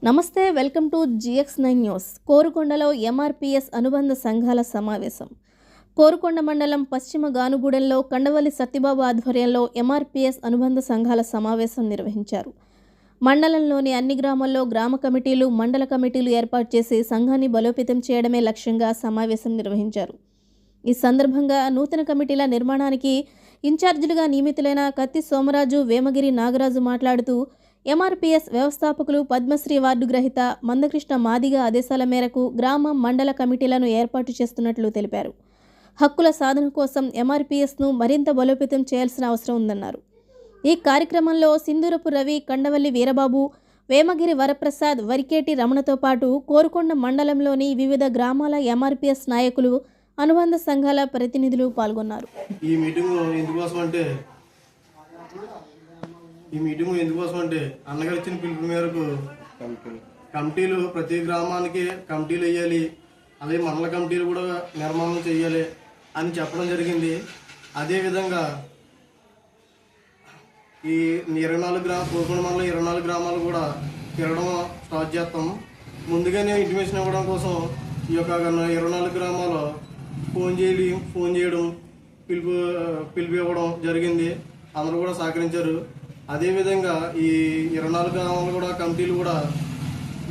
నమస్తే, welcome to GX9 news. కోరుకొండలో MRPS అనుబంధ సంఘాల సమావేశం. కోరుకొండ మండలం పశ్చిమ గానుగూడెంలో కండవల్లి సత్యబాబు ఆధ్వర్యంలో MRPS అనుబంధ సంఘాల సమావేశం నిర్వహించారు. మండలంలోని అన్ని గ్రామాల్లో గ్రామ కమిటీలు, మండల కమిటీలు ఏర్పాటు చేసి సంఘాన్ని బలోపేతం చేయడమే లక్ష్యంగా సమావేశం నిర్వహించారు. ఈ సందర్భంగా నూతన కమిటీల నిర్మాణానికి ఇన్ఛార్జీలుగా నియమితులైన కత్తి సోమరాజు, వేమగిరి నాగరాజు మాట్లాడుతూ MRPS వ్యవస్థాపకులు పద్మశ్రీ అవార్డు గ్రహీత మందకృష్ణ మాదిగ ఆదేశాల మేరకు గ్రామ, మండల కమిటీలను ఏర్పాటు చేస్తున్నట్లు తెలిపారు. హక్కుల సాధన కోసం MRPSను మరింత బలోపేతం చేయాల్సిన అవసరం ఉందన్నారు. ఈ కార్యక్రమంలో సింధూరపు రవి, కండవల్లి వీరబాబు, వేమగిరి వరప్రసాద్, వరికేటి రమణతో పాటు కోరుకొండ మండలంలోని వివిధ గ్రామాల MRPS నాయకులు, అనుబంధ సంఘాల ప్రతినిధులు పాల్గొన్నారు. ఈ మీటింగ్ ఎందుకోసం అంటే అన్నగారు ఇచ్చిన పిలుపు మేరకు కమిటీలు ప్రతి గ్రామానికి కమిటీలు వేయాలి, అలాగే మండల కమిటీలు కూడా నిర్మాణం చేయాలి అని చెప్పడం జరిగింది. అదేవిధంగా ఈ 24 కోరుకొండ మండలం 24 గ్రామాలు కూడా తిరగడం స్టార్ట్ చేస్తాం. ముందుగానే ఇంటిమేషన్ ఇవ్వడం కోసం ఈ యొక్క 24 గ్రామాలు ఫోన్ చేయడం పిలుపు ఇవ్వడం జరిగింది. అందరూ కూడా సహకరించారు. అదేవిధంగా ఈ 24 గ్రామాలు కూడా కమిటీలు కూడా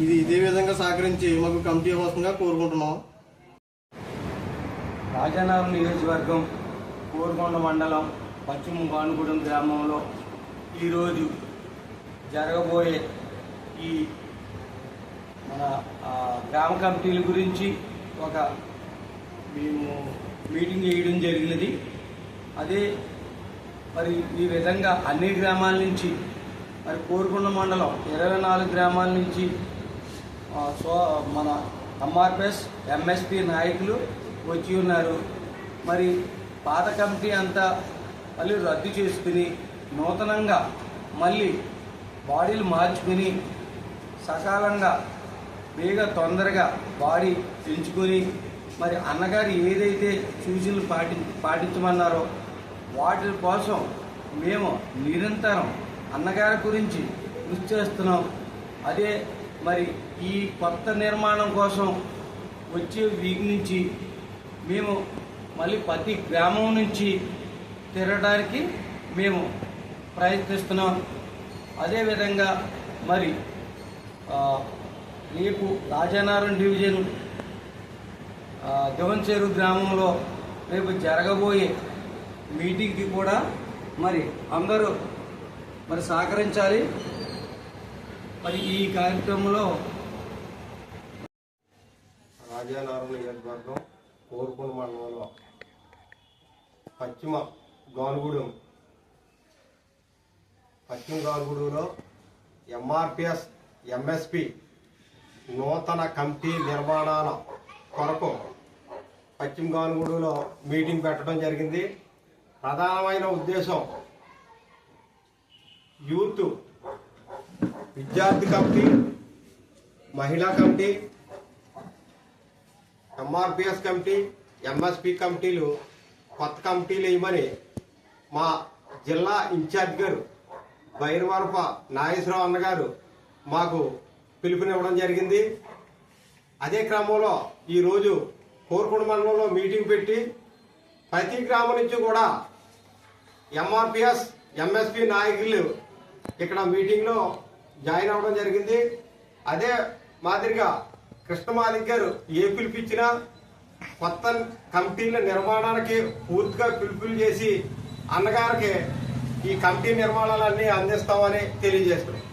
ఇదే విధంగా సహకరించి మాకు కమిటీ అవసరంగా కోరుకుంటున్నాం. రాజానగరం నియోజకవర్గం కోరుకొండ మండలం పశ్చిమ గానుగూడెం గ్రామంలో ఈరోజు జరగబోయే ఈ మన గ్రామ కమిటీల గురించి మేము మీటింగ్ చేయడం జరిగినది. అదే మరి ఈ విధంగా అన్ని గ్రామాల నుంచి మరి కోరుకొండ మండలం 24 గ్రామాల నుంచి మన MRPS MSP నాయకులు వచ్చి ఉన్నారు. మరి పాత కమిటీ అంతా మళ్ళీ రద్దు చేసుకుని నూతనంగా మళ్ళీ బాడీలు మార్చుకుని సకాలంగా తొందరగా బాడీ పెంచుకొని మరి అన్నగారు ఏదైతే సూచనలు పాటించమన్నారో వాటి కోసం మేము నిరంతరం అన్నగారి గురించి కృషి చేస్తున్నాం. అదే మరి ఈ కొత్త నిర్మాణం కోసం వచ్చే వీక్ నుంచి మేము మళ్ళీ ప్రతి గ్రామం నుంచి తిరగడానికి మేము ప్రయత్నిస్తున్నాం. అదేవిధంగా మరి రేపు రాజానగరం డివిజన్ దివంచేరు గ్రామంలో రేపు జరగబోయే మీటింగ్కి కూడా మరి అందరూ మరి సహకరించాలి. మరి ఈ కార్యక్రమంలో రాజానగరం నియోజకవర్గం కోరుకొండ మండలంలో పశ్చిమ గానుగూడెంలో MRPS MSP నూతన కమిటీ నిర్మాణాల కొరకు పశ్చిమ గానుగూడెంలో మీటింగ్ పెట్టడం జరిగింది. ప్రధానమైన ఉద్దేశం యూత్, విద్యార్థి కమిటీ, మహిళా కమిటీ, MRPS కమిటీ, MSP కమిటీలు కొత్త కమిటీలు వేయమని మా జిల్లా ఇన్ఛార్జ్ గారు బైరవరప నాగేశ్వరరావు అన్నగారు మాకు పిలుపునివ్వడం జరిగింది. అదే క్రమంలో ఈరోజు కోరుకొండ మండలంలో మీటింగ్ పెట్టి ప్రతి గ్రామం నుంచి కూడా MRPS MSP నాయకులు ఇక్కడ మీటింగ్లో జాయిన్ అవ్వడం జరిగింది. అదే మాదిరిగా కృష్ణమాదిక్ గారు ఏ పిలిపించినా కొత్త కమిటీల నిర్మాణానికి పూర్తిగా పిలుపులు చేసి అన్నగారికి ఈ కమిటీ నిర్మాణాలన్నీ అందిస్తామని తెలియజేస్తున్నాం.